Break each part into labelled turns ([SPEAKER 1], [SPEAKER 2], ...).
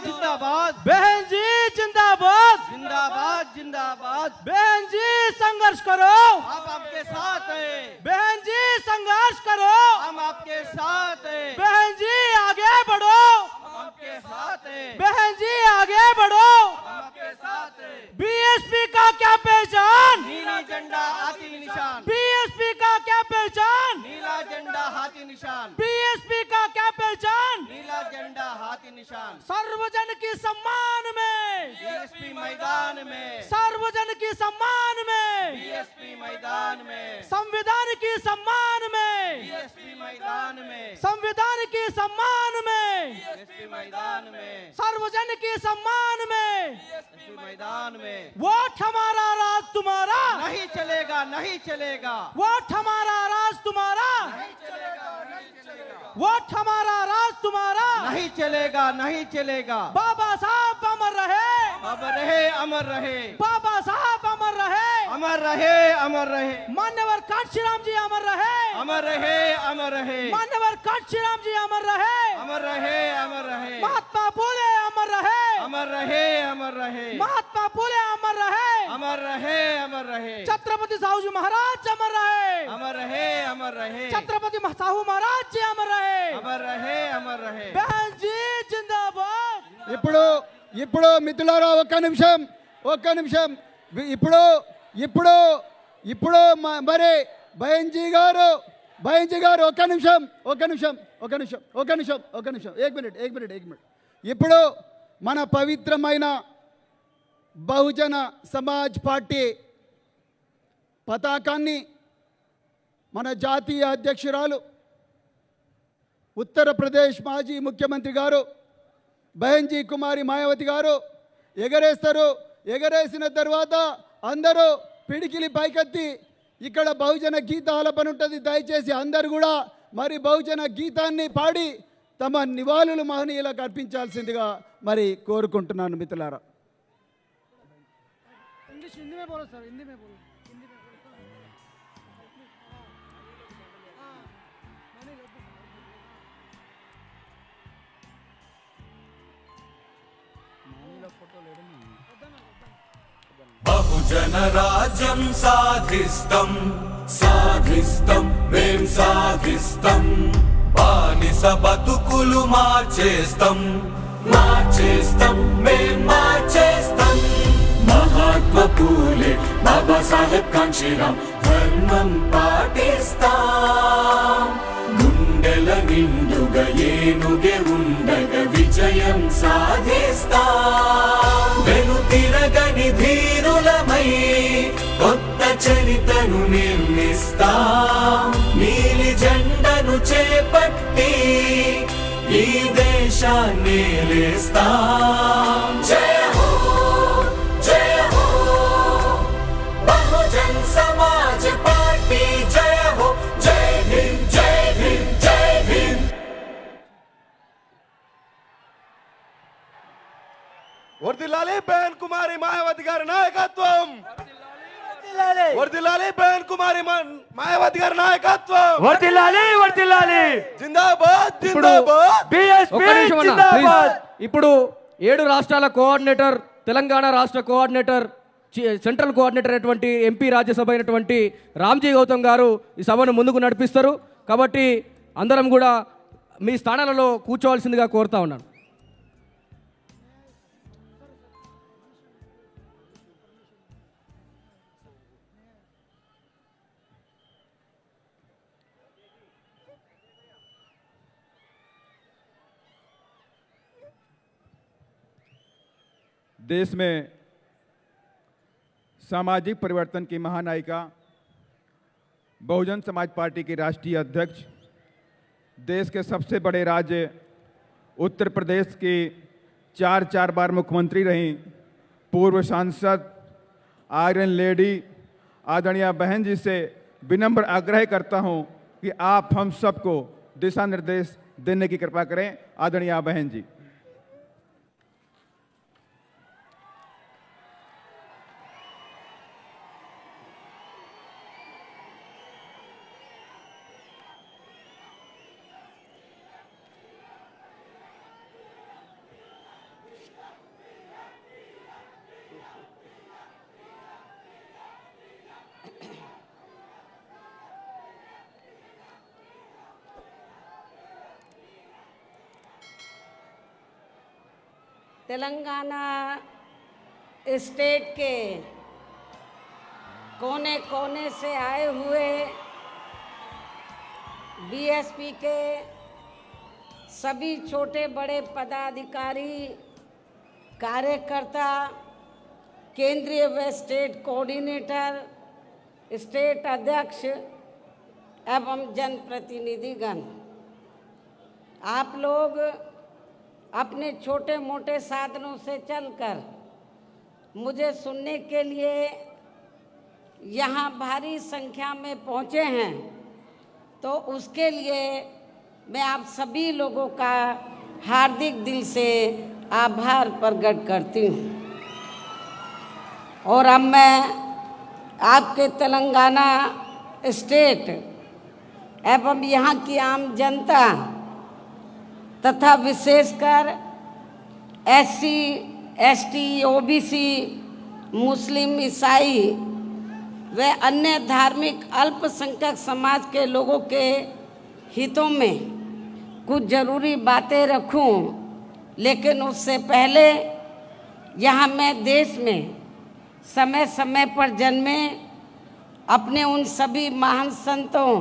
[SPEAKER 1] जिंदाबाद,
[SPEAKER 2] बहन जी जिंदाबाद,
[SPEAKER 1] जिंदाबाद जिंदाबाद।
[SPEAKER 2] बहन जी संघर्ष करो,
[SPEAKER 1] आप आपके साथ हैं,
[SPEAKER 2] बहन जी संघर्ष करो,
[SPEAKER 1] हम आपके साथ हैं,
[SPEAKER 2] बहन जी आगे बढ़ो,
[SPEAKER 1] हम आपके साथ हैं,
[SPEAKER 2] बहन जी आगे बढ़ो।
[SPEAKER 1] हम आपके साथ हैं।
[SPEAKER 2] बीएसपी का क्या पहचान,
[SPEAKER 1] नीली झंडा हाथी निशान,
[SPEAKER 2] बीएसपी का क्या पहचान,
[SPEAKER 1] नीला झंडा हाथी निशान,
[SPEAKER 2] बीएसपी का क्या पहचान।
[SPEAKER 1] नीला झंडा हाथी निशान।
[SPEAKER 2] सर्वजन की सम्मान में,
[SPEAKER 1] बीएसपी मैदान में,
[SPEAKER 2] सर्वजन की सम्मान में,
[SPEAKER 1] बीएसपी मैदान में,
[SPEAKER 2] संविधान की सम्मान में,
[SPEAKER 1] बीएसपी मैदान में,
[SPEAKER 2] संविधान की सम्मान में,
[SPEAKER 1] बीएसपी मैदान में,
[SPEAKER 2] सर्वजन की सम्मान में।
[SPEAKER 1] बीएसपी मैदान में।
[SPEAKER 2] वोट हमारा राज तुम्हारा,
[SPEAKER 1] नहीं चलेगा, नहीं चलेगा,
[SPEAKER 2] वोट हमारा राज तुम्हारा,
[SPEAKER 1] नहीं चलेगा, नहीं चलेगा,
[SPEAKER 2] वोट हमारा राज तुम्हारा।
[SPEAKER 1] नहीं चलेगा, नहीं चलेगा।
[SPEAKER 2] बाबा साहब अमर रहे,
[SPEAKER 1] अमर रहे, अमर रहे,
[SPEAKER 2] बाबा साहब अमर रहे,
[SPEAKER 1] अमर रहे, अमर रहे,
[SPEAKER 2] मान्यवर कांशीराम जी अमर रहे,
[SPEAKER 1] अमर रहे, अमर रहे,
[SPEAKER 2] मान्यवर कांशीराम जी अमर रहे,
[SPEAKER 1] अमर रहे, अमर रहे,
[SPEAKER 2] महात्मा फुले अमर रहे,
[SPEAKER 1] अमर रहे, अमर रहे,
[SPEAKER 2] महात्मा फुले अमर रहे,
[SPEAKER 1] अमर रहे, अमर रहे,
[SPEAKER 2] छत्रपति साहू जी महाराज अमर रहे,
[SPEAKER 1] अमर रहे, अमर रहे,
[SPEAKER 2] छत्रपति साहू महाराज जी अमर रहे,
[SPEAKER 1] अमर रहे, अमर रहे।
[SPEAKER 2] बहन जी जिंदाबाद।
[SPEAKER 3] ఇప్పుడు మిత్రులారా ఒక్క నిమిషం ఇప్పుడు ఇప్పుడు ఇప్పుడు మరి బహన్జీ గారు ఒక్క నిమిషం एक मिनट ఇప్పుడు మన పవిత్రమైన బహుజన సమాజ్ పార్టీ పతాకాన్ని మన జాతీయ అధ్యక్షురాలు ఉత్తరప్రదేశ్ మాజీ ముఖ్యమంత్రి గారు బహన్జీ కుమారి మాయావతి గారు ఎగరేస్తారు. ఎగరేసిన తర్వాత అందరూ పిడికిలి పైకెత్తి ఇక్కడ బహుజన గీత ఆలపన ఉంటుంది. దయచేసి అందరూ కూడా మరి బహుజన గీతాన్ని పాడి తమ నివాళులు మహనీయులకు అర్పించాల్సిందిగా మరి కోరుకుంటున్నాను మిత్రులారా.
[SPEAKER 4] बहुजन राज्यं साधिस्तं साधिस्तं మేం సాధిస్తం బానిస బతుకులు మార్చేస్తం మార్చేస్తం మేం మార్చేస్తం మహాత్మా పూలే బాబాసాహెబ్ కాంశీరామ్ ధర్మం పాటిస్తాం గుండెల నిండుగా ఏనుగే ఉండగా విజయం సాధిస్తాం వెనుతిరగని ధీరులమై కొత్త చరితను నిర్మిస్తాం నీలి జెండను చేపట్టి ఈ దేశాన్ని లేస్తాం జయ హో జయ హో బహుజన్ సమాజ్ పార్టీ జయ హో జై భీమ్ జై భీమ్ జై భీమ్
[SPEAKER 1] వర్ధిల్లాలి బహన్ కుమారి మాయావతి గారి నాయకత్వం, వర్ధిల్లాలి బహన్ కుమారి మాయావతి గారి నాయకత్వం,
[SPEAKER 2] వర్ధిల్లాలి
[SPEAKER 1] జిందాబాద్ జిందాబాద్
[SPEAKER 2] బీఎస్పీ జిందాబాద్. ఇప్పుడు 7 రాష్ట్రాల కోఆర్డినేటర్, తెలంగాణ రాష్ట్ర కోఆర్డినేటర్, సెంట్రల్ కోఆర్డినేటర్ అయినటువంటి ఎంపీ రాజ్యసభ అయినటువంటి రామ్జీ గౌతమ్ గారు ఈ సభను ముందుకు నడిపిస్తారు. కాబట్టి అందరం కూడా మీ స్థానాలలో కూర్చోవలసిందిగా కోరుతా ఉన్నాను.
[SPEAKER 5] देश में सामाजिक परिवर्तन की महानायिका, बहुजन समाज पार्टी की राष्ट्रीय अध्यक्ष, देश के सबसे बड़े राज्य उत्तर प्रदेश की 4 बार मुख्यमंत्री रहीं, पूर्व सांसद आयरन लेडी आदरणीय बहन जी से विनम्र आग्रह करता हूं कि आप हम सबको दिशा निर्देश देने की कृपा करें। आदरणीय बहन जी।
[SPEAKER 6] तेलंगाना स्टेट के कोने कोने से आए हुए बीएसपी के सभी छोटे बड़े पदाधिकारी, कार्यकर्ता, केंद्रीय व स्टेट कोऑर्डिनेटर, स्टेट अध्यक्ष एवं जनप्रतिनिधिगण, आप लोग अपने छोटे मोटे साधनों से चलकर मुझे सुनने के लिए यहाँ भारी संख्या में पहुँचे हैं, तो उसके लिए मैं आप सभी लोगों का हार्दिक दिल से आभार प्रकट करती हूँ। और अब मैं आपके तेलंगाना स्टेट एवं यहाँ की आम जनता तथा विशेषकर SC, ST, OBC, मुस्लिम, ईसाई व अन्य धार्मिक अल्पसंख्यक समाज के लोगों के हितों में कुछ ज़रूरी बातें रखूं, लेकिन उससे पहले यहाँ मैं देश में समय समय पर जन्मे अपने उन सभी महान संतों,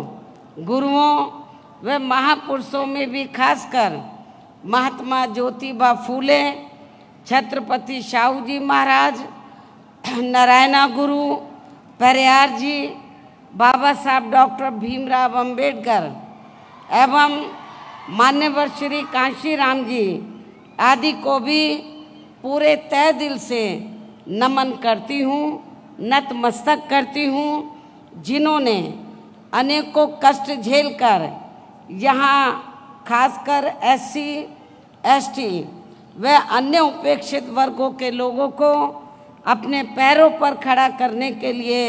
[SPEAKER 6] गुरुओं व महापुरुषों में भी खासकर महात्मा ज्योतिबा फूले, छत्रपति शाहू जी महाराज, नारायणा गुरु, पेरियार जी, बाबा साहब डॉक्टर भीमराव अंबेडकर एवं मान्यवर श्री कांशीराम जी आदि को भी पूरे तहे दिल से नमन करती हूँ, नतमस्तक करती हूँ, जिन्होंने अनेकों कष्ट झेलकर यहाँ खासकर SC, ST व अन्य उपेक्षित वर्गों के लोगों को अपने पैरों पर खड़ा करने के लिए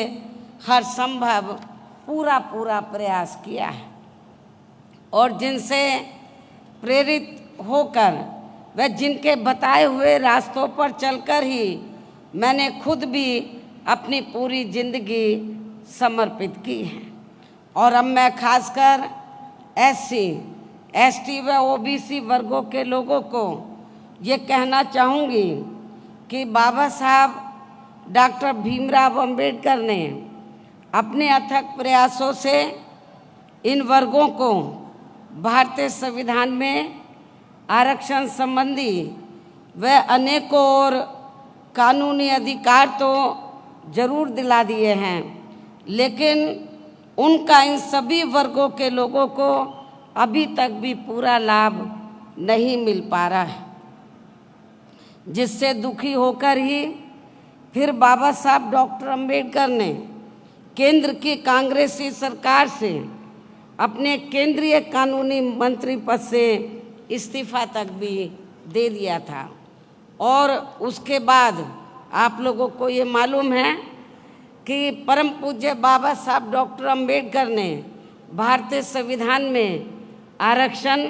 [SPEAKER 6] हर संभव पूरा प्रयास किया है, और जिनसे प्रेरित होकर व जिनके बताए हुए रास्तों पर चलकर ही मैंने खुद भी अपनी पूरी जिंदगी समर्पित की है। और अब मैं खासकर SC, ST व OBC वर्गों के लोगों को ये कहना चाहूँगी कि बाबा साहब डॉक्टर भीमराव अंबेडकर ने अपने अथक प्रयासों से इन वर्गों को भारतीय संविधान में आरक्षण संबंधी व अनेकों और कानूनी अधिकार तो जरूर दिला दिए हैं, लेकिन उनका इन सभी वर्गों के लोगों को अभी तक भी पूरा लाभ नहीं मिल पा रहा है, जिससे दुखी होकर ही फिर बाबा साहब डॉक्टर अंबेडकर ने केंद्र की कांग्रेसी सरकार से अपने केंद्रीय कानूनी मंत्री पद से इस्तीफा तक भी दे दिया था। और उसके बाद आप लोगों को ये मालूम है कि परम पूज्य बाबा साहब डॉक्टर अंबेडकर ने भारतीय संविधान में आरक्षण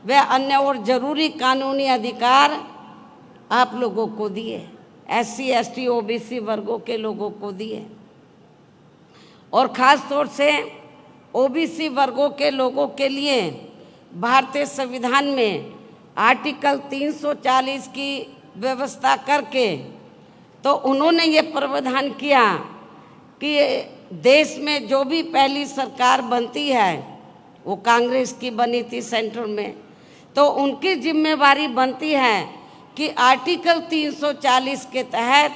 [SPEAKER 6] व अन्य और जरूरी कानूनी अधिकार आप लोगों को दिए, SC, ST, OBC वर्गों के लोगों को दिए, और ख़ास तौर से OBC वर्गों के लोगों के लिए भारतीय संविधान में आर्टिकल 340 की व्यवस्था करके तो उन्होंने ये प्रावधान किया कि देश में जो भी पहली सरकार बनती है वो कांग्रेस की बनी थी सेंटर में, तो उनकी जिम्मेवारी बनती है कि आर्टिकल 340 के तहत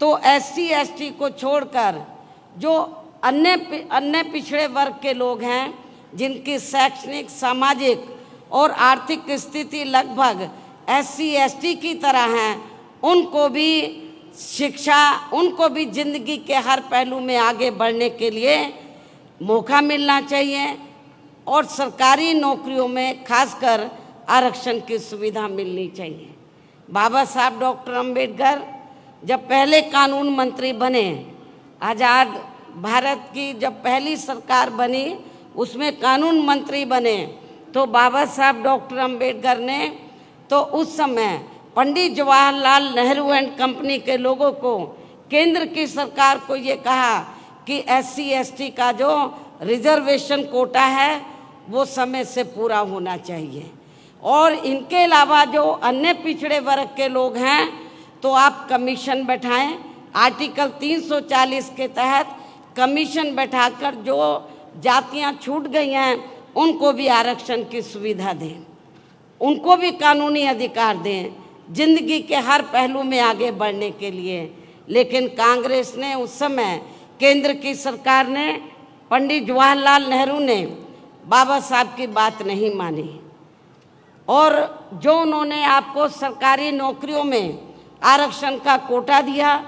[SPEAKER 6] तो SC, ST को छोड़कर जो अन्य पिछड़े वर्ग के लोग हैं, जिनकी शैक्षणिक, सामाजिक और आर्थिक स्थिति लगभग SC, ST की तरह हैं, उनको भी शिक्षा, उनको भी जिंदगी के हर पहलू में आगे बढ़ने के लिए मौका मिलना चाहिए, और सरकारी नौकरियों में खासकर आरक्षण की सुविधा मिलनी चाहिए। बाबा साहब डॉक्टर अंबेडकर जब पहले कानून मंत्री बने, आज़ाद भारत की जब पहली सरकार बनी उसमें कानून मंत्री बने, तो बाबा साहब डॉक्टर अंबेडकर ने तो उस समय पंडित जवाहरलाल नेहरू एंड कंपनी के लोगों को, केंद्र की सरकार को ये कहा कि SC, ST का जो रिजर्वेशन कोटा है वो समय से पूरा होना चाहिए, और इनके अलावा जो अन्य पिछड़े वर्ग के लोग हैं तो आप कमीशन बैठाएं। आर्टिकल 340 के तहत कमीशन बैठाकर जो जातियां छूट गई हैं उनको भी आरक्षण की सुविधा दें, उनको भी कानूनी अधिकार दें जिंदगी के हर पहलू में आगे बढ़ने के लिए। लेकिन कांग्रेस ने उस समय, केंद्र की सरकार ने, पंडित जवाहरलाल नेहरू ने बाबा साहब की बात नहीं मानी और जो उन्होंने आपको सरकारी नौकरियों में आरक्षण का कोटा दिया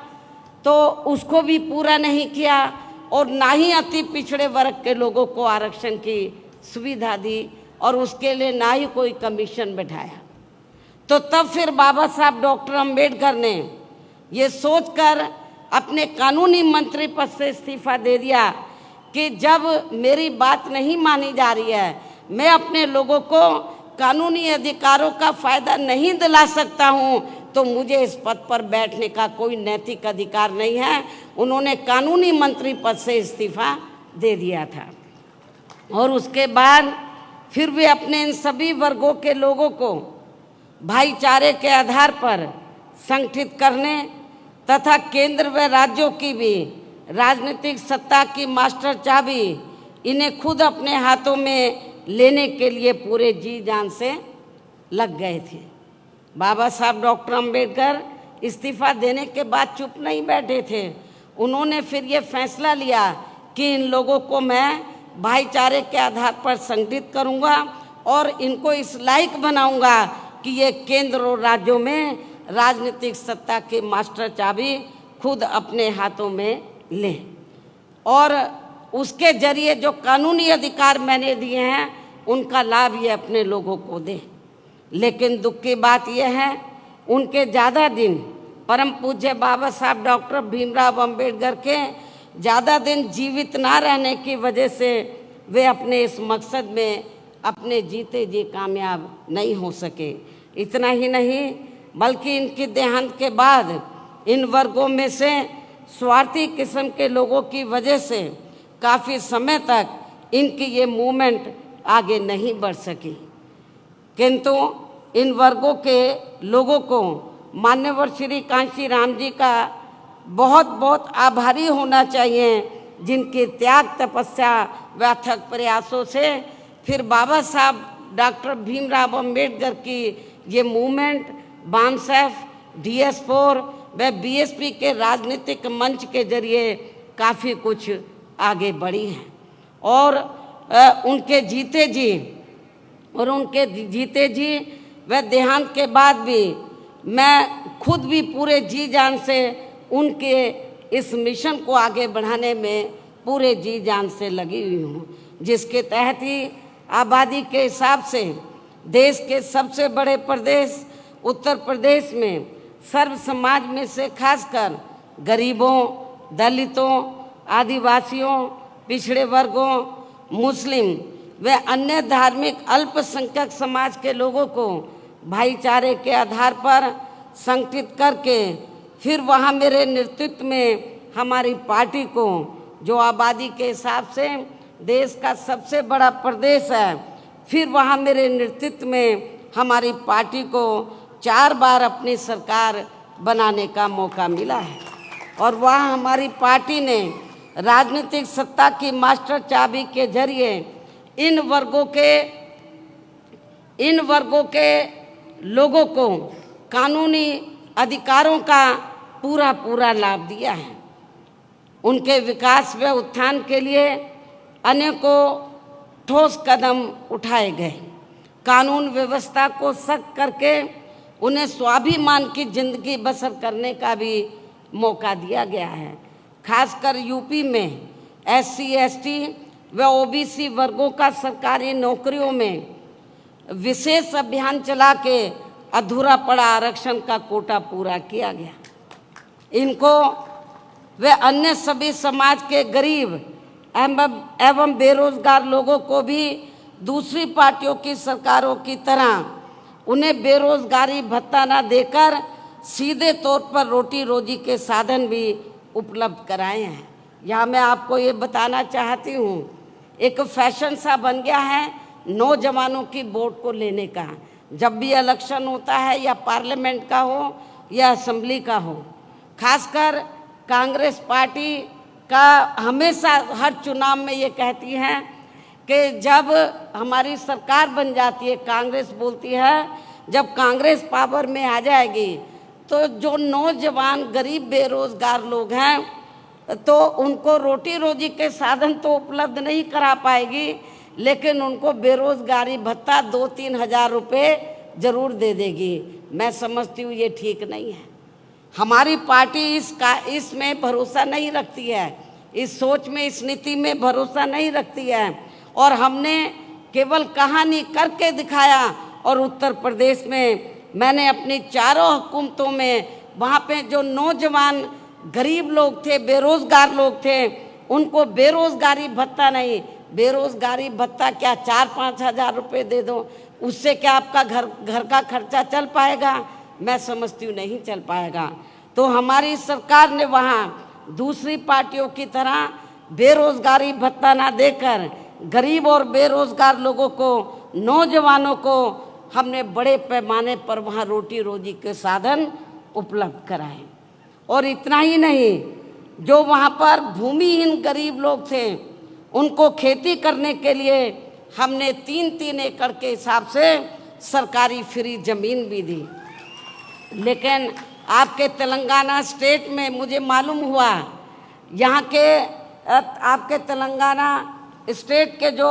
[SPEAKER 6] तो उसको भी पूरा नहीं किया और ना ही अति पिछड़े वर्ग के लोगों को आरक्षण की सुविधा दी और उसके लिए ना ही कोई कमीशन बैठाया। तो तब फिर बाबा साहब डॉक्टर अंबेडकर ने ये सोचकर अपने कानूनी मंत्री पद से इस्तीफा दे दिया कि जब मेरी बात नहीं मानी जा रही है, मैं अपने लोगों को कानूनी अधिकारों का फायदा नहीं दिला सकता हूं, तो मुझे इस पद पर बैठने का कोई नैतिक अधिकार नहीं है। उन्होंने कानूनी मंत्री पद से इस्तीफा दे दिया था और उसके बाद फिर वे अपने इन सभी वर्गों के लोगों को भाईचारे के आधार पर संगठित करने तथा केंद्र व राज्यों की भी राजनीतिक सत्ता की मास्टर चाबी इन्हें खुद अपने हाथों में लेने के लिए पूरे जी जान से लग गए थे। बाबा साहब डॉक्टर अंबेडकर इस्तीफा देने के बाद चुप नहीं बैठे थे। उन्होंने फिर ये फैसला लिया कि इन लोगों को मैं भाईचारे के आधार पर संगठित करूंगा और इनको इस लायक बनाऊंगा कि ये केंद्र और राज्यों में राजनीतिक सत्ता की मास्टर चाबी खुद अपने हाथों में लें और उसके जरिए जो कानूनी अधिकार मैंने दिए हैं उनका लाभ ये अपने लोगों को दें। लेकिन दुख की बात यह है, उनके ज़्यादा दिन, परम पूज्य बाबा साहब डॉक्टर भीमराव अंबेडकर के ज़्यादा दिन जीवित ना रहने की वजह से वे अपने इस मकसद में अपने जीते जी कामयाब नहीं हो सके। इतना ही नहीं बल्कि इनकी देहांत के बाद इन वर्गों में से स्वार्थी किस्म के लोगों की वजह से काफ़ी समय तक इनकी ये मूवमेंट आगे नहीं बढ़ सकी। किंतु इन वर्गों के लोगों को मान्यवर श्री कांशी राम जी का बहुत बहुत आभारी होना चाहिए, जिनके त्याग तपस्या व अथक प्रयासों से फिर बाबा साहब डॉक्टर भीमराव अंबेडकर की ये मूवमेंट बामसेफ, DS4 व BSP के राजनीतिक मंच के जरिए काफ़ी कुछ आगे बढ़ी है और उनके जीते जी व देहांत के बाद भी मैं खुद भी पूरे जी जान से उनके इस मिशन को आगे बढ़ाने में पूरे जी जान से लगी हुई हूँ, जिसके तहत ही आबादी के हिसाब से देश के सबसे बड़े प्रदेश उत्तर प्रदेश में सर्व समाज में से खासकर गरीबों, दलितों, आदिवासियों, पिछड़े वर्गों, मुस्लिम व अन्य धार्मिक अल्पसंख्यक समाज के लोगों को भाईचारे के आधार पर संगठित करके फिर वहाँ मेरे नेतृत्व में हमारी पार्टी को, जो आबादी के हिसाब से देश का सबसे बड़ा प्रदेश है, फिर वहाँ मेरे नेतृत्व में हमारी पार्टी को 4 बार अपनी सरकार बनाने का मौका मिला है और वहाँ हमारी पार्टी ने राजनीतिक सत्ता की मास्टर चाबी के जरिए इन वर्गों के लोगों को कानूनी अधिकारों का पूरा लाभ दिया है। उनके विकास व उत्थान के लिए अनेकों ठोस कदम उठाए गए। कानून व्यवस्था को सख्त करके उन्हें स्वाभिमान की जिंदगी बसर करने का भी मौका दिया गया है। खासकर यूपी में SC, ST व OBC वर्गों का सरकारी नौकरियों में विशेष अभियान चला के अधूरा पड़ा आरक्षण का कोटा पूरा किया गया। इनको व अन्य सभी समाज के गरीब एवं बेरोजगार लोगों को भी दूसरी पार्टियों की सरकारों की तरह उन्हें बेरोजगारी भत्ता न देकर सीधे तौर पर रोटी रोजी के साधन भी उपलब्ध कराए हैं। यहाँ मैं आपको ये बताना चाहती हूँ, एक फैशन सा बन गया है नौजवानों की वोट को लेने का। जब भी इलेक्शन होता है, या पार्लियामेंट का हो या असेंबली का हो। खासकर कांग्रेस पार्टी का हमेशा हर चुनाव में ये कहती है कि जब हमारी सरकार बन जाती है, कांग्रेस बोलती है जब कांग्रेस पावर में आ जाएगी तो जो नौजवान गरीब बेरोजगार लोग हैं तो उनको रोटी रोजी के साधन तो उपलब्ध नहीं करा पाएगी, लेकिन उनको बेरोजगारी भत्ता 2-3 हज़ार रुपये जरूर दे देगी। मैं समझती हूँ ये ठीक नहीं है। हमारी पार्टी इसमें भरोसा नहीं रखती है, इस सोच में, इस नीति में भरोसा नहीं रखती है, और हमने केवल कहानी करके दिखाया। और उत्तर प्रदेश में मैंने अपनी चारों हुकूमतों में वहाँ पे जो नौजवान गरीब लोग थे, बेरोजगार लोग थे, उनको बेरोजगारी भत्ता नहीं, बेरोजगारी भत्ता क्या 4-5 हज़ार रुपये दे दो, उससे क्या आपका घर का खर्चा चल पाएगा? मैं समझती हूँ नहीं चल पाएगा। तो हमारी सरकार ने वहाँ दूसरी पार्टियों की तरह बेरोजगारी भत्ता ना देकर गरीब और बेरोजगार लोगों को, नौजवानों को हमने बड़े पैमाने पर वहाँ रोटी रोजी के साधन उपलब्ध कराए। और इतना ही नहीं, जो वहाँ पर भूमिहीन गरीब लोग थे उनको खेती करने के लिए हमने 3-3 एकड़ के हिसाब से सरकारी फ्री ज़मीन भी दी। लेकिन आपके तेलंगाना स्टेट में मुझे मालूम हुआ, यहाँ के आपके तेलंगाना स्टेट के जो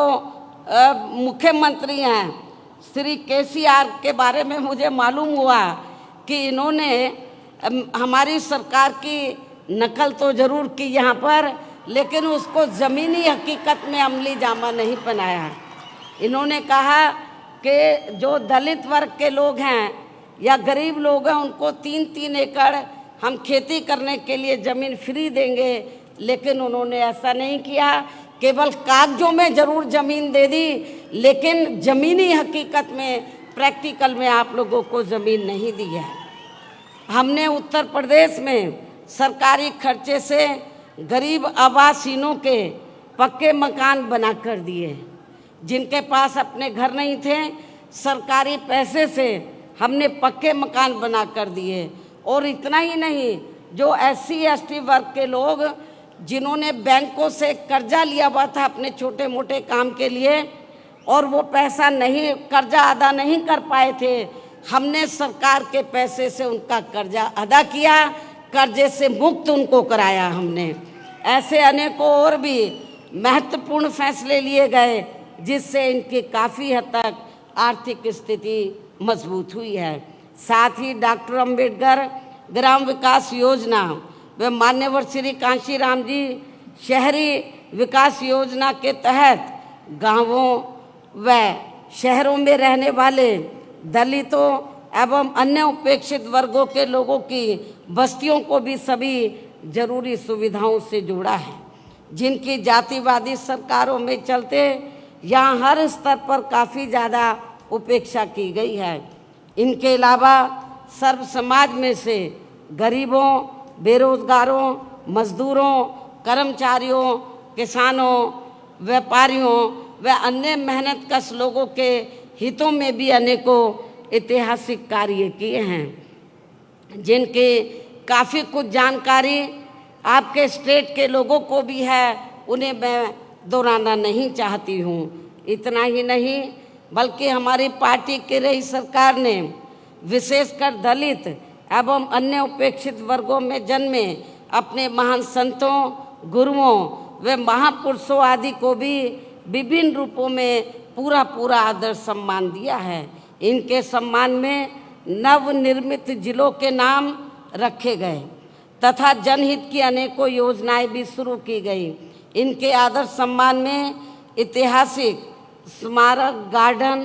[SPEAKER 6] मुख्यमंत्री हैं श्री केसीआर के बारे में मुझे मालूम हुआ कि इन्होंने हमारी सरकार की नकल तो ज़रूर की यहाँ पर, लेकिन उसको ज़मीनी हकीकत में अमली जामा नहीं पहनाया। इन्होंने कहा कि जो दलित वर्ग के लोग हैं या गरीब लोग हैं उनको 3-3 एकड़ हम खेती करने के लिए ज़मीन फ्री देंगे, लेकिन उन्होंने ऐसा नहीं किया। केवल कागजों में ज़रूर ज़मीन दे दी, लेकिन ज़मीनी हकीकत में, प्रैक्टिकल में आप लोगों को ज़मीन नहीं दी है। हमने उत्तर प्रदेश में सरकारी खर्चे से गरीब आवासीनों के पक्के मकान बना कर दिए। जिनके पास अपने घर नहीं थे, सरकारी पैसे से हमने पक्के मकान बना कर दिए। और इतना ही नहीं, जो SC/ST वर्ग के लोग जिन्होंने बैंकों से कर्जा लिया हुआ था अपने छोटे मोटे काम के लिए और वो पैसा नहीं, कर्जा अदा नहीं कर पाए थे, हमने सरकार के पैसे से उनका कर्जा अदा किया, कर्जे से मुक्त उनको कराया हमने। ऐसे अनेकों और भी महत्वपूर्ण फैसले लिए गए जिससे इनकी काफ़ी हद तक आर्थिक स्थिति मजबूत हुई है। साथ ही डॉक्टर अंबेडकर ग्राम विकास योजना व मान्यवर श्री कांशीराम जी शहरी विकास योजना के तहत गांवों व शहरों में रहने वाले दलितों एवं अन्य उपेक्षित वर्गों के लोगों की बस्तियों को भी सभी जरूरी सुविधाओं से जोड़ा है, जिनकी जातिवादी सरकारों में चलते यहाँ हर स्तर पर काफ़ी ज़्यादा उपेक्षा की गई है। इनके अलावा सर्व समाज में से गरीबों, बेरोजगारों, मजदूरों, कर्मचारियों, किसानों, व्यापारियों व अन्य मेहनतकश लोगों के हितों में भी अनेकों ऐतिहासिक कार्य किए हैं, जिनकी काफ़ी कुछ जानकारी आपके स्टेट के लोगों को भी है, उन्हें मैं दोहराना नहीं चाहती हूँ। इतना ही नहीं, बल्कि हमारी पार्टी की रही सरकार ने विशेषकर दलित एवं अन्य उपेक्षित वर्गों में जन्मे अपने महान संतों, गुरुओं व महापुरुषों आदि को भी विभिन्न रूपों में पूरा आदर सम्मान दिया है। इनके सम्मान में नवनिर्मित जिलों के नाम रखे गए तथा जनहित की अनेकों योजनाएं भी शुरू की गई। इनके आदर सम्मान में ऐतिहासिक स्मारक, गार्डन,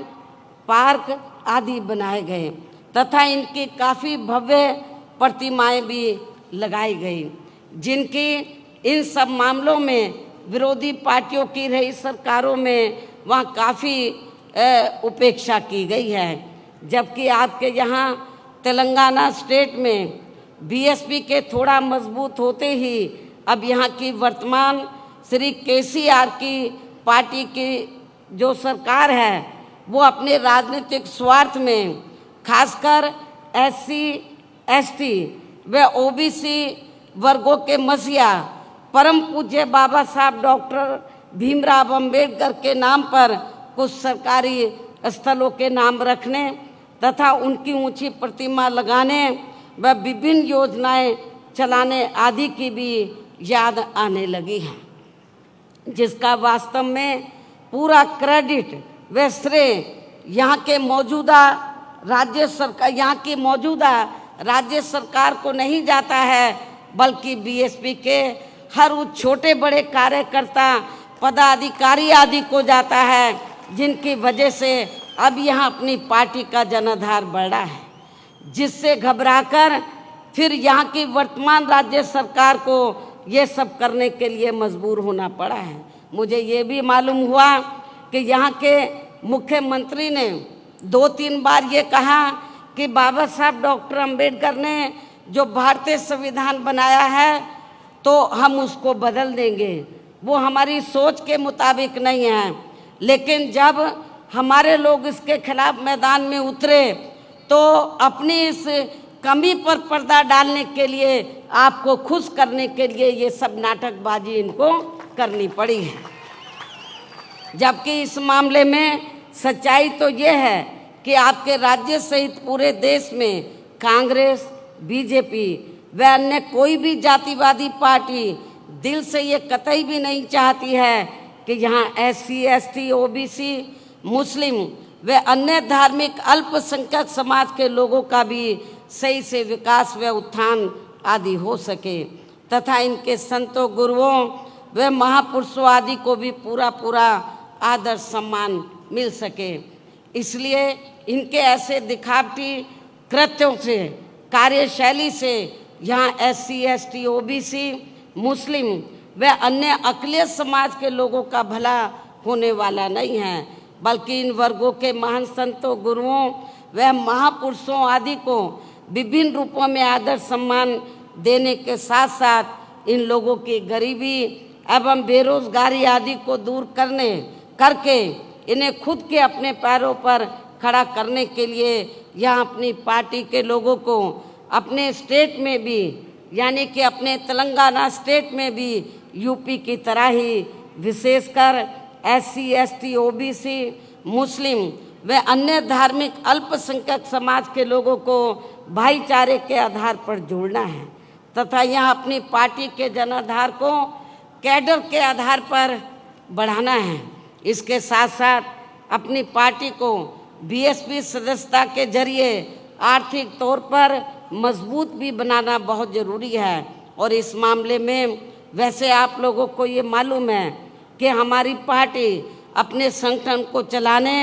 [SPEAKER 6] पार्क आदि बनाए गए तथा इनकी काफ़ी भव्य प्रतिमाएं भी लगाई गई, जिनकी इन सब मामलों में विरोधी पार्टियों की रही सरकारों में वहाँ काफ़ी उपेक्षा की गई है। जबकि आपके यहाँ तेलंगाना स्टेट में बीएसपी के थोड़ा मजबूत होते ही अब यहाँ की वर्तमान श्री केसीआर की पार्टी की जो सरकार है वो अपने राजनीतिक स्वार्थ में खासकर SC ST व OBC वर्गों के मसीहा परम पूज्य बाबा साहब डॉक्टर भीमराव अंबेडकर के नाम पर कुछ सरकारी स्थलों के नाम रखने तथा उनकी ऊंची प्रतिमा लगाने व विभिन्न योजनाएं चलाने आदि की भी याद आने लगी है, जिसका वास्तव में पूरा क्रेडिट व श्रेय यहाँ की मौजूदा राज्य सरकार को नहीं जाता है, बल्कि BSP के हर उस छोटे बड़े कार्यकर्ता पदाधिकारी आदि को जाता है, जिनकी वजह से अब यहाँ अपनी पार्टी का जनाधार बढ़ा है, जिससे घबराकर फिर यहाँ की वर्तमान राज्य सरकार को ये सब करने के लिए मजबूर होना पड़ा है। मुझे ये भी मालूम हुआ कि यहाँ के मुख्यमंत्री ने 2-3 बार ये कहा कि बाबा साहब डॉक्टर अंबेडकर ने जो भारतीय संविधान बनाया है तो हम उसको बदल देंगे, वो हमारी सोच के मुताबिक नहीं है। लेकिन जब हमारे लोग इसके खिलाफ मैदान में उतरे तो अपनी इस कमी पर पर्दा डालने के लिए, आपको खुश करने के लिए ये सब नाटकबाजी इनको करनी पड़ी है। जबकि इस मामले में सच्चाई तो ये है कि आपके राज्य सहित पूरे देश में कांग्रेस, BJP व अन्य कोई भी जातिवादी पार्टी दिल से ये कतई भी नहीं चाहती है कि यहाँ SC ST OBC मुस्लिम व अन्य धार्मिक अल्पसंख्यक समाज के लोगों का भी सही से विकास व उत्थान आदि हो सके तथा इनके संतों, गुरुओं व महापुरुषों आदि को भी पूरा आदर सम्मान मिल सके। इसलिए इनके ऐसे दिखावटी कृत्यों से, कार्यशैली से यहाँ SC ST OBC मुस्लिम व अन्य अक़लियत समाज के लोगों का भला होने वाला नहीं है, बल्कि इन वर्गों के महान संतों, गुरुओं व महापुरुषों आदि को विभिन्न रूपों में आदर सम्मान देने के साथ साथ इन लोगों की गरीबी एवं बेरोजगारी आदि को दूर करके इन्हें खुद के अपने पैरों पर खड़ा करने के लिए यहाँ अपनी पार्टी के लोगों को अपने स्टेट में भी, यानी कि अपने तेलंगाना स्टेट में भी यूपी की तरह ही विशेषकर SC ST OBC मुस्लिम व अन्य धार्मिक अल्पसंख्यक समाज के लोगों को भाईचारे के आधार पर जोड़ना है तथा यहाँ अपनी पार्टी के जनाधार को कैडर के आधार पर बढ़ाना है। इसके साथ साथ अपनी पार्टी को BSP सदस्यता के जरिए आर्थिक तौर पर मजबूत भी बनाना बहुत ज़रूरी है। और इस मामले में वैसे आप लोगों को ये मालूम है कि हमारी पार्टी अपने संगठन को चलाने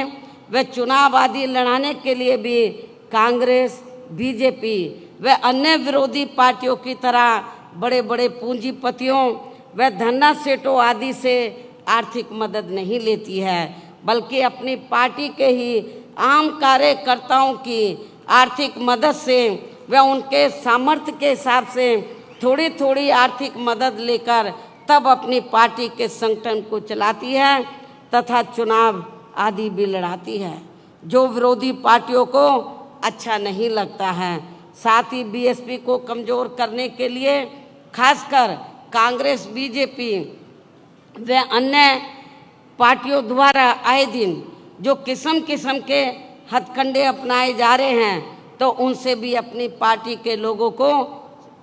[SPEAKER 6] व चुनाव आदि लड़ाने के लिए भी कांग्रेस, BJP व अन्य विरोधी पार्टियों की तरह बड़े बड़े पूंजीपतियों व धन्ना सेठों आदि से आर्थिक मदद नहीं लेती है, बल्कि अपनी पार्टी के ही आम कार्यकर्ताओं की आर्थिक मदद से व उनके सामर्थ्य के हिसाब से थोड़ी थोड़ी आर्थिक मदद लेकर तब अपनी पार्टी के संगठन को चलाती है तथा चुनाव आदि भी लड़ाती है, जो विरोधी पार्टियों को अच्छा नहीं लगता है। साथ ही BSP को कमज़ोर करने के लिए खासकर कांग्रेस, BJP व अन्य पार्टियों द्वारा आए दिन जो किस्म किस्म के हथकंडे अपनाए जा रहे हैं, तो उनसे भी अपनी पार्टी के लोगों को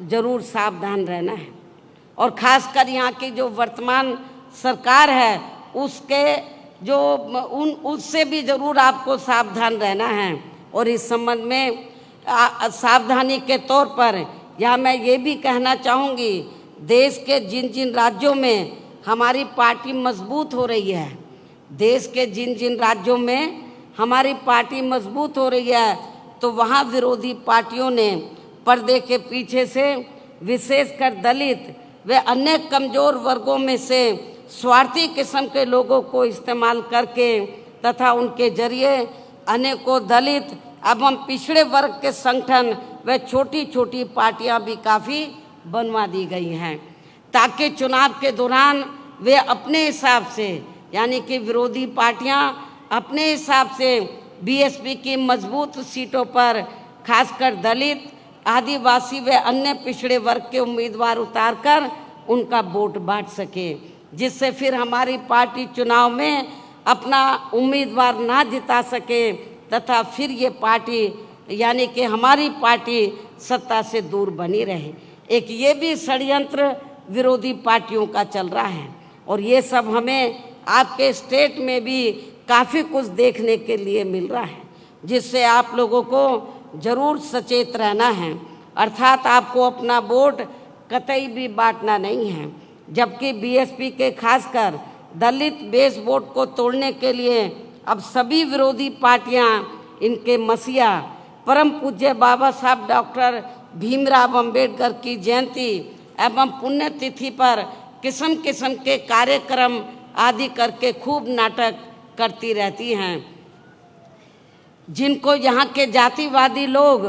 [SPEAKER 6] ज़रूर सावधान रहना है। और ख़ासकर यहाँ की जो वर्तमान सरकार है उसके जो उससे भी ज़रूर आपको सावधान रहना है। और इस संबंध में सावधानी के तौर पर यहाँ मैं ये भी कहना चाहूँगी, देश के जिन जिन राज्यों में हमारी पार्टी मजबूत हो रही है, देश के जिन जिन राज्यों में हमारी पार्टी मजबूत हो रही है, तो वहाँ विरोधी पार्टियों ने पर्दे के पीछे से विशेषकर दलित व अन्य कमज़ोर वर्गों में से स्वार्थी किस्म के लोगों को इस्तेमाल करके तथा उनके जरिए अनेकों दलित एवं पिछड़े वर्ग के संगठन व छोटी छोटी पार्टियां भी काफ़ी बनवा दी गई हैं, ताकि चुनाव के दौरान वे अपने हिसाब से, यानी कि विरोधी पार्टियां अपने हिसाब से बीएसपी की मजबूत सीटों पर खासकर दलित, आदिवासी व अन्य पिछड़े वर्ग के उम्मीदवार उतारकर उनका वोट बांट सके, जिससे फिर हमारी पार्टी चुनाव में अपना उम्मीदवार ना जिता सके तथा फिर ये पार्टी यानी कि हमारी पार्टी सत्ता से दूर बनी रहे। एक ये भी षड्यंत्र विरोधी पार्टियों का चल रहा है और ये सब हमें आपके स्टेट में भी काफ़ी कुछ देखने के लिए मिल रहा है, जिससे आप लोगों को ज़रूर सचेत रहना है। अर्थात आपको अपना वोट कतई भी बांटना नहीं है, जबकि बीएसपी के खासकर दलित बेस वोट को तोड़ने के लिए अब सभी विरोधी पार्टियां इनके मसीहा परम पूज्य बाबा साहब डॉक्टर भीमराव अंबेडकर की जयंती एवं पुण्यतिथि पर किस्म किस्म के कार्यक्रम आदि करके खूब नाटक करती रहती हैं, जिनको यहाँ के जातिवादी लोग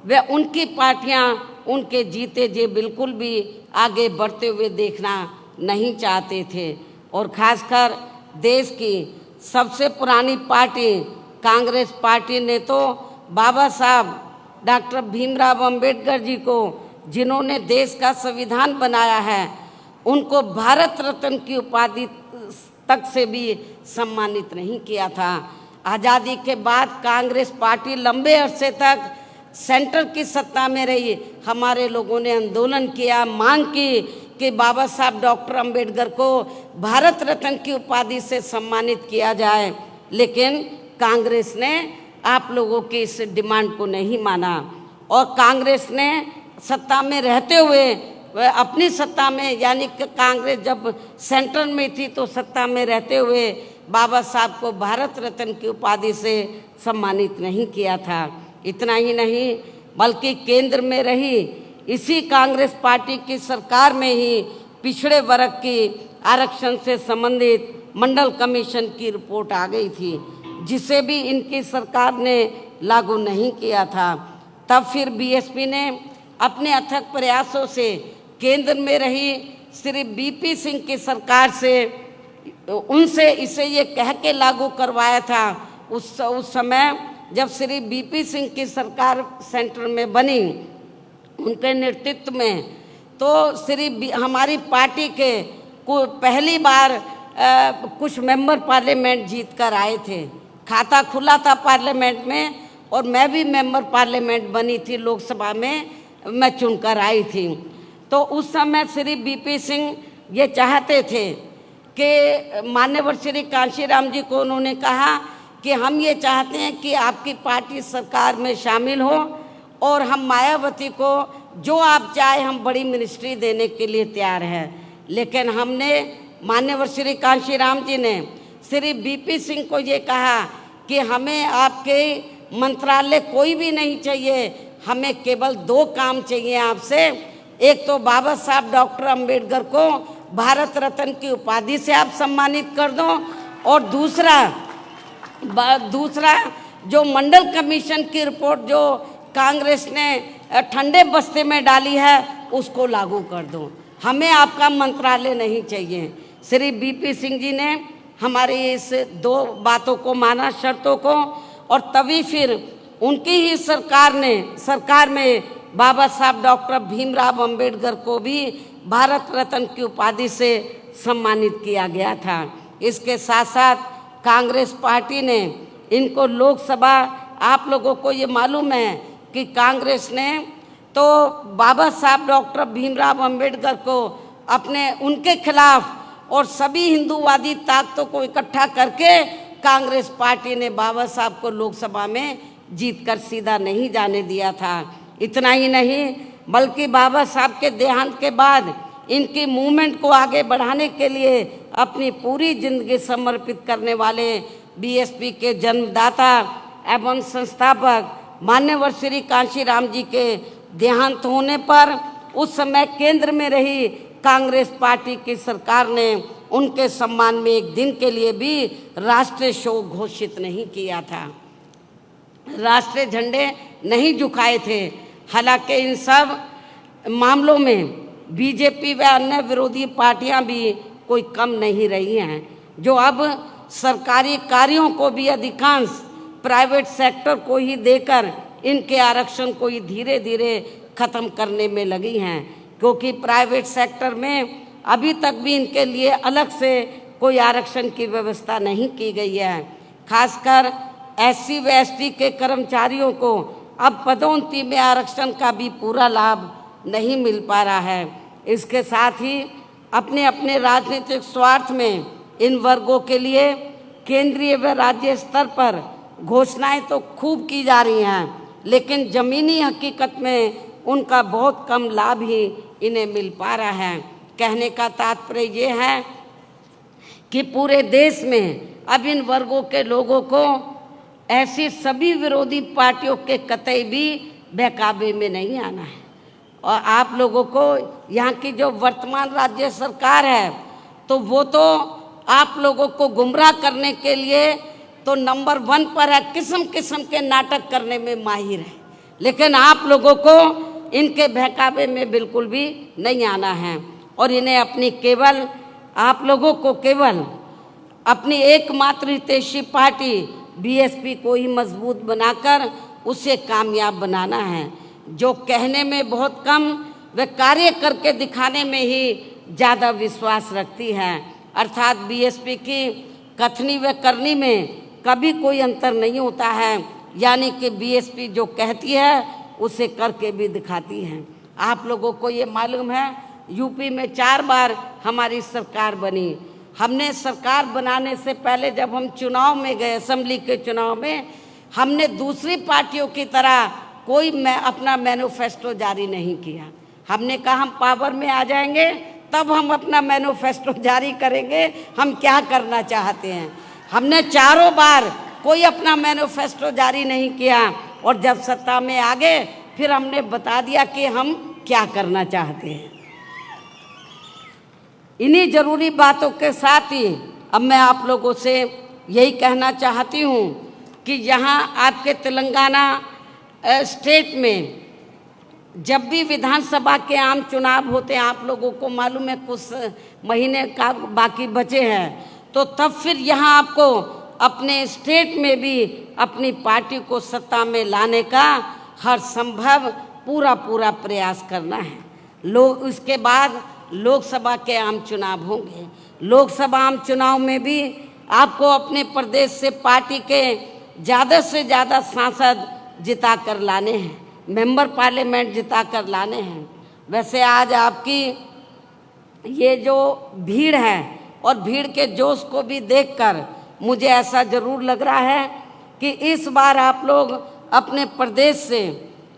[SPEAKER 6] व उनकी पार्टियाँ उनके जीते जी बिल्कुल भी आगे बढ़ते हुए देखना नहीं चाहते थे। और खासकर देश की सबसे पुरानी पार्टी कांग्रेस पार्टी ने तो बाबा साहब डॉक्टर भीमराव अंबेडकर जी को, जिन्होंने देश का संविधान बनाया है, उनको भारत रत्न की उपाधि तक से भी सम्मानित नहीं किया था। आज़ादी के बाद कांग्रेस पार्टी लंबे अरसे तक सेंटर की सत्ता में रही। हमारे लोगों ने आंदोलन किया, मांग की कि बाबा साहब डॉक्टर अंबेडकर को भारत रत्न की उपाधि से सम्मानित किया जाए, लेकिन कांग्रेस ने आप लोगों की इस डिमांड को नहीं माना और कांग्रेस ने सत्ता में रहते हुए वह अपनी सत्ता में यानी कि कांग्रेस जब सेंटर में थी तो सत्ता में रहते हुए बाबा साहब को भारत रत्न की उपाधि से सम्मानित नहीं किया था। इतना ही नहीं बल्कि केंद्र में रही इसी कांग्रेस पार्टी की सरकार में ही पिछड़े वर्ग की आरक्षण से संबंधित मंडल कमीशन की रिपोर्ट आ गई थी, जिसे भी इनकी सरकार ने लागू नहीं किया था। तब फिर बीएसपी ने अपने अथक प्रयासों से केंद्र में रही श्री बीपी सिंह की सरकार से उनसे इसे ये कह के लागू करवाया था। उस समय जब श्री बीपी सिंह की सरकार सेंटर में बनी उनके नेतृत्व में, तो हमारी पार्टी के को पहली बार कुछ मेंबर पार्लियामेंट जीत कर आए थे। खाता खुला था पार्लियामेंट में और मैं भी मेंबर पार्लियामेंट बनी थी, लोकसभा में मैं चुनकर आई थी। तो उस समय श्री बीपी सिंह ये चाहते थे कि मान्यवर श्री कांशीराम जी को उन्होंने कहा कि हम ये चाहते हैं कि आपकी पार्टी सरकार में शामिल हो और हम मायावती को जो आप चाहे हम बड़ी मिनिस्ट्री देने के लिए तैयार हैं। लेकिन हमने मान्यवर श्री कांशीराम जी ने श्री बीपी सिंह को ये कहा कि हमें आपके मंत्रालय कोई भी नहीं चाहिए, हमें केवल 2 काम चाहिए आपसे। एक तो बाबा साहब डॉक्टर अंबेडकर को भारत रत्न की उपाधि से आप सम्मानित कर दो और दूसरा जो मंडल कमीशन की रिपोर्ट जो कांग्रेस ने ठंडे बस्ते में डाली है उसको लागू कर दो, हमें आपका मंत्रालय नहीं चाहिए। श्री बीपी सिंह जी ने हमारी इस 2 बातों को माना, शर्तों को, और तभी फिर उनकी ही सरकार में बाबा साहब डॉक्टर भीमराव अंबेडकर को भी भारत रत्न की उपाधि से सम्मानित किया गया था। इसके साथ साथ कांग्रेस पार्टी ने इनको लोकसभा, आप लोगों को ये मालूम है कि कांग्रेस ने तो बाबा साहब डॉक्टर भीमराव अंबेडकर को उनके खिलाफ और सभी हिंदूवादी ताकतों को इकट्ठा करके कांग्रेस पार्टी ने बाबा साहब को लोकसभा में जीतकर सीधा नहीं जाने दिया था। इतना ही नहीं बल्कि बाबा साहब के देहांत के बाद इनकी मूवमेंट को आगे बढ़ाने के लिए अपनी पूरी जिंदगी समर्पित करने वाले बीएसपी के जन्मदाता एवं संस्थापक मान्यवर श्री कांशीराम जी के देहांत होने पर उस समय केंद्र में रही कांग्रेस पार्टी की सरकार ने उनके सम्मान में एक दिन के लिए भी राष्ट्रीय शोक घोषित नहीं किया था, राष्ट्रीय झंडे नहीं झुकाए थे। हालांकि इन सब मामलों में बीजेपी व अन्य विरोधी पार्टियां भी कोई कम नहीं रही हैं, जो अब सरकारी कार्यों को भी अधिकांश प्राइवेट सेक्टर को ही देकर इनके आरक्षण को ही धीरे धीरे खत्म करने में लगी हैं, क्योंकि प्राइवेट सेक्टर में अभी तक भी इनके लिए अलग से कोई आरक्षण की व्यवस्था नहीं की गई है। खासकर SC व ST के कर्मचारियों को अब पदोन्नति में आरक्षण का भी पूरा लाभ नहीं मिल पा रहा है। इसके साथ ही अपने अपने राजनीतिक स्वार्थ में इन वर्गों के लिए केंद्रीय व राज्य स्तर पर घोषणाएं तो खूब की जा रही हैं, लेकिन ज़मीनी हकीकत में उनका बहुत कम लाभ ही इन्हें मिल पा रहा है। कहने का तात्पर्य ये है कि पूरे देश में अब इन वर्गों के लोगों को ऐसी सभी विरोधी पार्टियों के कतई भी बहकावे में नहीं आना है। और आप लोगों को यहाँ की जो वर्तमान राज्य सरकार है तो वो तो आप लोगों को गुमराह करने के लिए तो नंबर 1 पर है, किस्म किस्म के नाटक करने में माहिर है, लेकिन आप लोगों को इनके बहकावे में बिल्कुल भी नहीं आना है। और इन्हें आप लोगों को केवल अपनी एकमात्र हितैषी पार्टी BSP को ही मजबूत बनाकर उसे कामयाब बनाना है, जो कहने में बहुत कम व कार्य करके दिखाने में ही ज़्यादा विश्वास रखती है। अर्थात BSP की कथनी व करनी में कभी कोई अंतर नहीं होता है, यानी कि BSP जो कहती है उसे करके भी दिखाती है। आप लोगों को ये मालूम है यूपी में 4 बार हमारी सरकार बनी। हमने सरकार बनाने से पहले जब हम चुनाव में गए, असेंबली के चुनाव में, हमने दूसरी पार्टियों की तरह कोई अपना मैनिफेस्टो जारी नहीं किया। हमने कहा हम पावर में आ जाएंगे तब हम अपना मैनिफेस्टो जारी करेंगे, हम क्या करना चाहते हैं। हमने 4 बार कोई अपना मैनिफेस्टो जारी नहीं किया और जब सत्ता में आ गए फिर हमने बता दिया कि हम क्या करना चाहते हैं। इन्हीं जरूरी बातों के साथ ही अब मैं आप लोगों से यही कहना चाहती हूँ कि यहाँ आपके तेलंगाना स्टेट में जब भी विधानसभा के आम चुनाव होते हैं, आप लोगों को मालूम है कुछ महीने का बाकी बचे हैं, तो तब फिर यहाँ आपको अपने स्टेट में भी अपनी पार्टी को सत्ता में लाने का हर संभव पूरा प्रयास करना है। उसके बाद लोकसभा के आम चुनाव होंगे। लोकसभा आम चुनाव में भी आपको अपने प्रदेश से पार्टी के ज़्यादा से ज़्यादा सांसद जिता कर लाने हैं, मेंबर पार्लियामेंट जिता कर लाने हैं। वैसे आज आपकी ये जो भीड़ है और भीड़ के जोश को भी देखकर मुझे ऐसा ज़रूर लग रहा है कि इस बार आप लोग अपने प्रदेश से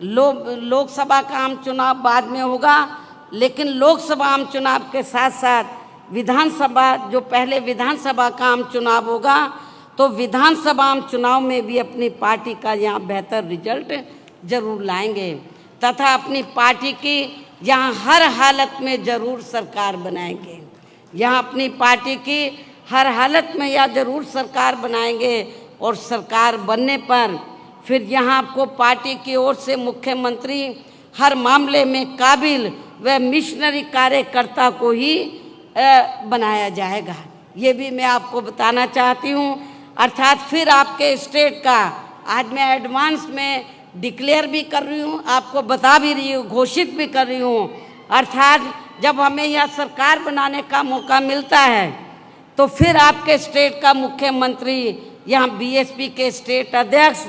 [SPEAKER 6] लोकसभा का आम चुनाव बाद में होगा, लेकिन लोकसभा आम चुनाव के साथ साथ विधानसभा जो पहले विधानसभा का आम चुनाव होगा तो विधानसभा आम चुनाव में भी अपनी पार्टी का यहाँ बेहतर रिजल्ट जरूर लाएंगे तथा अपनी पार्टी की यहाँ हर हालत में ज़रूर सरकार बनाएंगे। यहाँ अपनी पार्टी की हर हालत में यह ज़रूर सरकार बनाएंगे और सरकार बनने पर फिर यहाँ आपको पार्टी की ओर से मुख्यमंत्री हर मामले में काबिल व मिशनरी कार्यकर्ता को ही बनाया जाएगा। ये भी मैं आपको बताना चाहती हूँ। अर्थात फिर आपके स्टेट का आज मैं एडवांस में डिक्लेयर भी कर रही हूँ, आपको बता भी रही हूँ, घोषित भी कर रही हूँ। अर्थात जब हमें यह सरकार बनाने का मौका मिलता है तो फिर आपके स्टेट का मुख्यमंत्री यहाँ BSP के स्टेट अध्यक्ष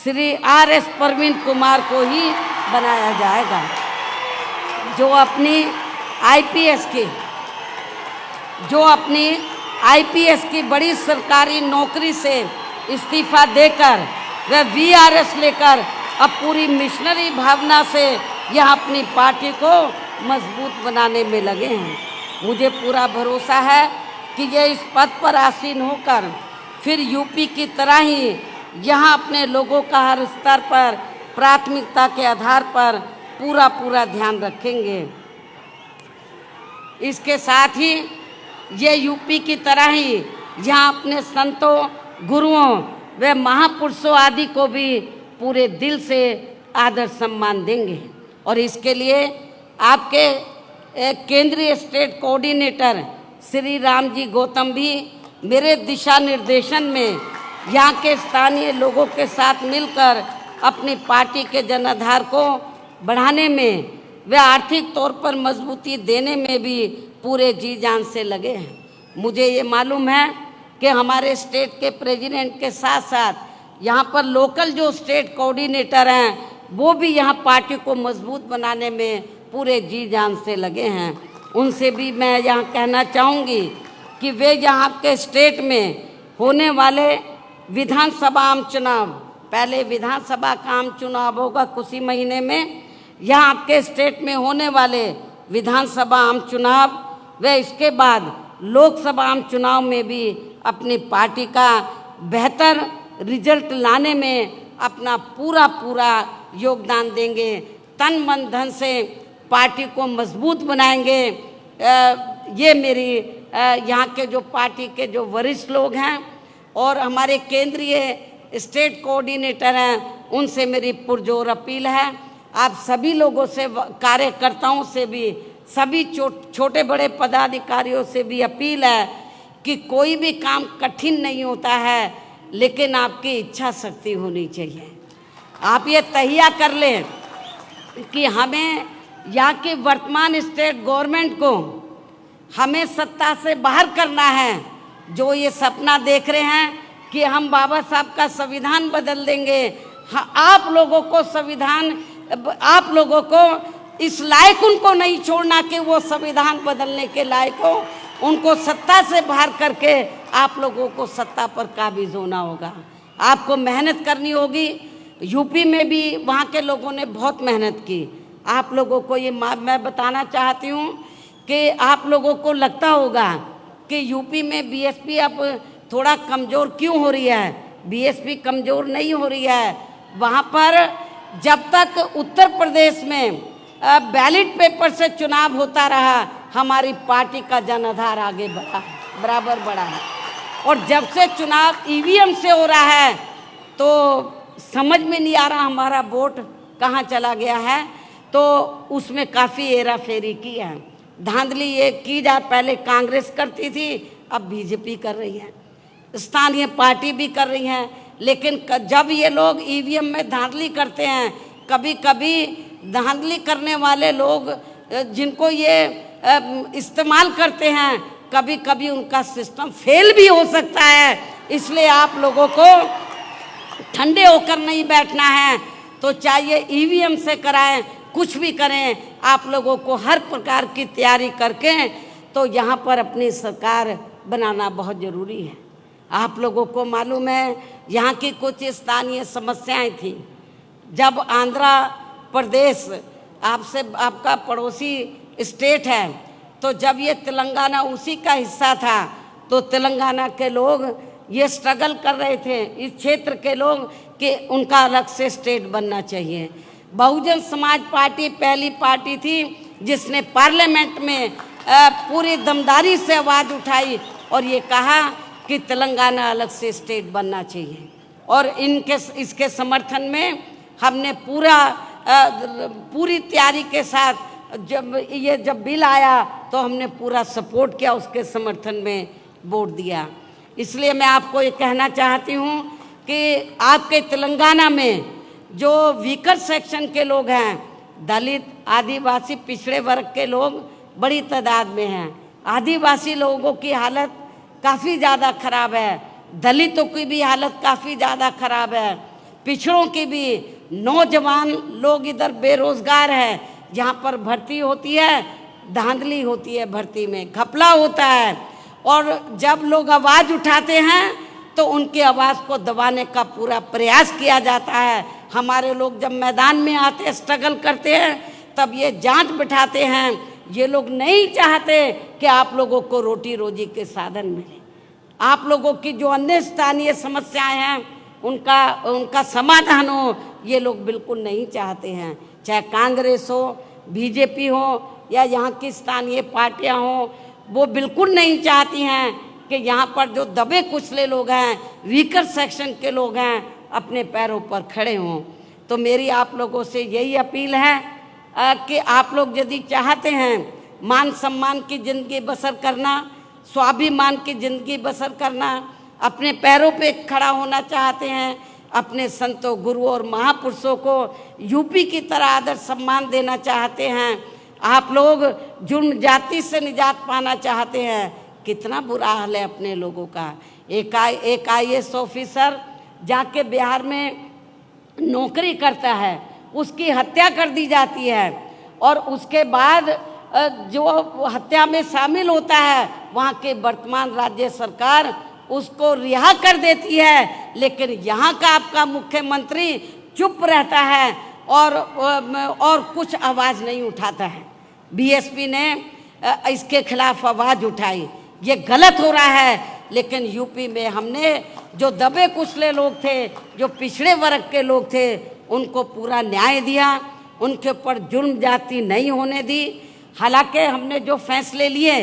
[SPEAKER 6] श्री RS प्रवीण कुमार को ही बनाया जाएगा, जो अपनी IPS की बड़ी सरकारी नौकरी से इस्तीफा देकर वह VRS लेकर अब पूरी मिशनरी भावना से यह अपनी पार्टी को मजबूत बनाने में लगे हैं। मुझे पूरा भरोसा है कि ये इस पद पर आसीन होकर फिर यूपी की तरह ही यहाँ अपने लोगों का हर स्तर पर प्राथमिकता के आधार पर पूरा ध्यान रखेंगे। इसके साथ ही ये यूपी की तरह ही यहाँ अपने संतों, गुरुओं व महापुरुषों आदि को भी पूरे दिल से आदर सम्मान देंगे और इसके लिए आपके केंद्रीय स्टेट कोऑर्डिनेटर श्री रामजी गौतम भी मेरे दिशा निर्देशन में यहाँ के स्थानीय लोगों के साथ मिलकर अपनी पार्टी के जनाधार को बढ़ाने में व आर्थिक तौर पर मजबूती देने में भी पूरे जी जान से लगे हैं। मुझे ये मालूम है कि हमारे स्टेट के प्रेसिडेंट के साथ साथ यहाँ पर लोकल जो स्टेट कोऑर्डिनेटर हैं वो भी यहाँ पार्टी को मजबूत बनाने में पूरे जी जान से लगे हैं। उनसे भी मैं यहाँ कहना चाहूँगी कि वे यहाँ के स्टेट में होने वाले विधानसभा आम चुनाव, पहले विधानसभा का आम चुनाव होगा कुछ ही महीने में, यहाँ आपके स्टेट में होने वाले विधानसभा आम चुनाव व इसके बाद लोकसभा आम चुनाव में भी अपनी पार्टी का बेहतर रिजल्ट लाने में अपना पूरा योगदान देंगे। तन मन धन से पार्टी को मजबूत बनाएंगे। ये मेरी यहाँ के जो पार्टी के जो वरिष्ठ लोग हैं और हमारे केंद्रीय स्टेट कोऑर्डिनेटर हैं उनसे मेरी पुरजोर अपील है। आप सभी लोगों से, कार्यकर्ताओं से भी, सभी छोटे बड़े पदाधिकारियों से भी अपील है कि कोई भी काम कठिन नहीं होता है, लेकिन आपकी इच्छा शक्ति होनी चाहिए। आप ये तहिया कर लें कि हमें यहाँ की वर्तमान स्टेट गवर्नमेंट को हमें सत्ता से बाहर करना है। जो ये सपना देख रहे हैं कि हम बाबा साहब का संविधान बदल देंगे, आप लोगों को संविधान, आप लोगों को इस लायक उनको नहीं छोड़ना कि वो संविधान बदलने के लायक हो। उनको सत्ता से बाहर करके आप लोगों को सत्ता पर काबिज होना होगा। आपको मेहनत करनी होगी। यूपी में भी वहाँ के लोगों ने बहुत मेहनत की। आप लोगों को ये मैं बताना चाहती हूँ कि आप लोगों को लगता होगा कि यूपी में बीएसपी अब थोड़ा कमज़ोर क्यों हो रही है। बीएसपी कमज़ोर नहीं हो रही है। वहाँ पर जब तक उत्तर प्रदेश में बैलेट पेपर से चुनाव होता रहा, हमारी पार्टी का जनाधार आगे बढ़ा, बराबर बढ़ा है। और जब से चुनाव ईवीएम से हो रहा है तो समझ में नहीं आ रहा हमारा वोट कहाँ चला गया है। तो उसमें काफ़ी हेरा फेरी की है, धांधली ये की जा, पहले कांग्रेस करती थी, अब बीजेपी कर रही है, स्थानीय पार्टी भी कर रही हैं। लेकिन जब ये लोग ईवीएम में धांधली करते हैं, कभी कभी धांधली करने वाले लोग जिनको ये इस्तेमाल करते हैं, कभी कभी उनका सिस्टम फेल भी हो सकता है। इसलिए आप लोगों को ठंडे होकर नहीं बैठना है। तो चाहिए ईवीएम से कराएं, कुछ भी करें, आप लोगों को हर प्रकार की तैयारी करके तो यहाँ पर अपनी सरकार बनाना बहुत ज़रूरी है। आप लोगों को मालूम है यहाँ की कुछ स्थानीय समस्याएं थी। जब आंध्र प्रदेश आपसे, आपका पड़ोसी स्टेट है, तो जब ये तेलंगाना उसी का हिस्सा था, तो तेलंगाना के लोग ये स्ट्रगल कर रहे थे, इस क्षेत्र के लोग, कि उनका अलग से स्टेट बनना चाहिए। बहुजन समाज पार्टी पहली पार्टी थी जिसने पार्लियामेंट में पूरी दमदारी से आवाज़ उठाई और ये कहा कि तेलंगाना अलग से स्टेट बनना चाहिए। और इसके समर्थन में हमने पूरी तैयारी के साथ जब बिल आया तो हमने पूरा सपोर्ट किया, उसके समर्थन में वोट दिया। इसलिए मैं आपको ये कहना चाहती हूँ कि आपके तेलंगाना में जो वीकर सेक्शन के लोग हैं, दलित, आदिवासी, पिछड़े वर्ग के लोग बड़ी तादाद में हैं। आदिवासी लोगों की हालत काफ़ी ज़्यादा ख़राब है, दलितों की भी हालत काफ़ी ज़्यादा ख़राब है, पिछड़ों की भी। नौजवान लोग इधर बेरोज़गार हैं, जहाँ पर भर्ती होती है धांधली होती है, भर्ती में घपला होता है। और जब लोग आवाज़ उठाते हैं तो उनकी आवाज़ को दबाने का पूरा प्रयास किया जाता है। हमारे लोग जब मैदान में आते, स्ट्रगल करते हैं, तब ये जांच बिठाते हैं। ये लोग नहीं चाहते कि आप लोगों को रोटी रोजी के साधन मिले। आप लोगों की जो अन्य स्थानीय समस्याएं हैं उनका समाधान हो, ये लोग बिल्कुल नहीं चाहते हैं। चाहे कांग्रेस हो, बीजेपी हो या यहाँ की स्थानीय पार्टियाँ हों, वो बिल्कुल नहीं चाहती हैं कि यहाँ पर जो दबे कुचले लोग हैं, वीकर सेक्शन के लोग हैं, अपने पैरों पर खड़े हों। तो मेरी आप लोगों से यही अपील है कि आप लोग यदि चाहते हैं मान सम्मान की ज़िंदगी बसर करना, स्वाभिमान की जिंदगी बसर करना, अपने पैरों पे खड़ा होना चाहते हैं, अपने संतों, गुरुओं और महापुरुषों को यूपी की तरह आदर सम्मान देना चाहते हैं। आप लोग जुर्म जाति से निजात पाना चाहते हैं। कितना बुरा हाल है अपने लोगों का। एक IAS ऑफिसर जाके बिहार में नौकरी करता है, उसकी हत्या कर दी जाती है और उसके बाद जो हत्या में शामिल होता है वहाँ के वर्तमान राज्य सरकार उसको रिहा कर देती है, लेकिन यहाँ का आपका मुख्यमंत्री चुप रहता है और कुछ आवाज़ नहीं उठाता है। BSP ने इसके खिलाफ आवाज़ उठाई, ये गलत हो रहा है। लेकिन यूपी में हमने जो दबे कुचले लोग थे, जो पिछड़े वर्ग के लोग थे, उनको पूरा न्याय दिया, उनके ऊपर जुर्म जाति नहीं होने दी। हालांकि हमने जो फैसले लिए,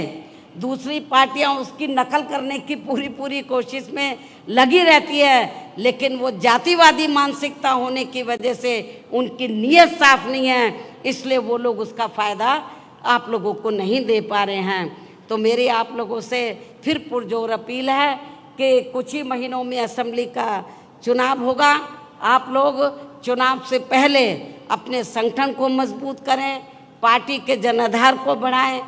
[SPEAKER 6] दूसरी पार्टियां उसकी नकल करने की पूरी कोशिश में लगी रहती है, लेकिन वो जातिवादी मानसिकता होने की वजह से उनकी नीयत साफ नहीं है, इसलिए वो लोग उसका फ़ायदा आप लोगों को नहीं दे पा रहे हैं। तो मेरी आप लोगों से फिर पुरजोर अपील है कि कुछ ही महीनों में असेंबली का चुनाव होगा। आप लोग चुनाव से पहले अपने संगठन को मजबूत करें, पार्टी के जनाधार को बढ़ाएं,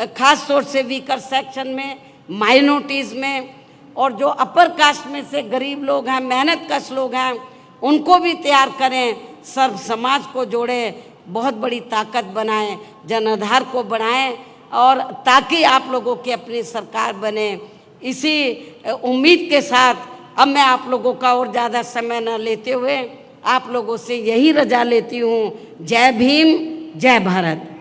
[SPEAKER 6] खास तौर से वीकर सेक्शन में, माइनॉरिटीज़ में, और जो अपर कास्ट में से गरीब लोग हैं, मेहनत कश लोग हैं, उनको भी तैयार करें, सर्व समाज को जोड़ें, बहुत बड़ी ताकत बनाएं, जनाधार को बढ़ाएं, और ताकि आप लोगों की अपनी सरकार बने। इसी उम्मीद के साथ अब मैं आप लोगों का और ज़्यादा समय न लेते हुए आप लोगों से यही रजा लेती हूँ। जय भीम, जय भारत।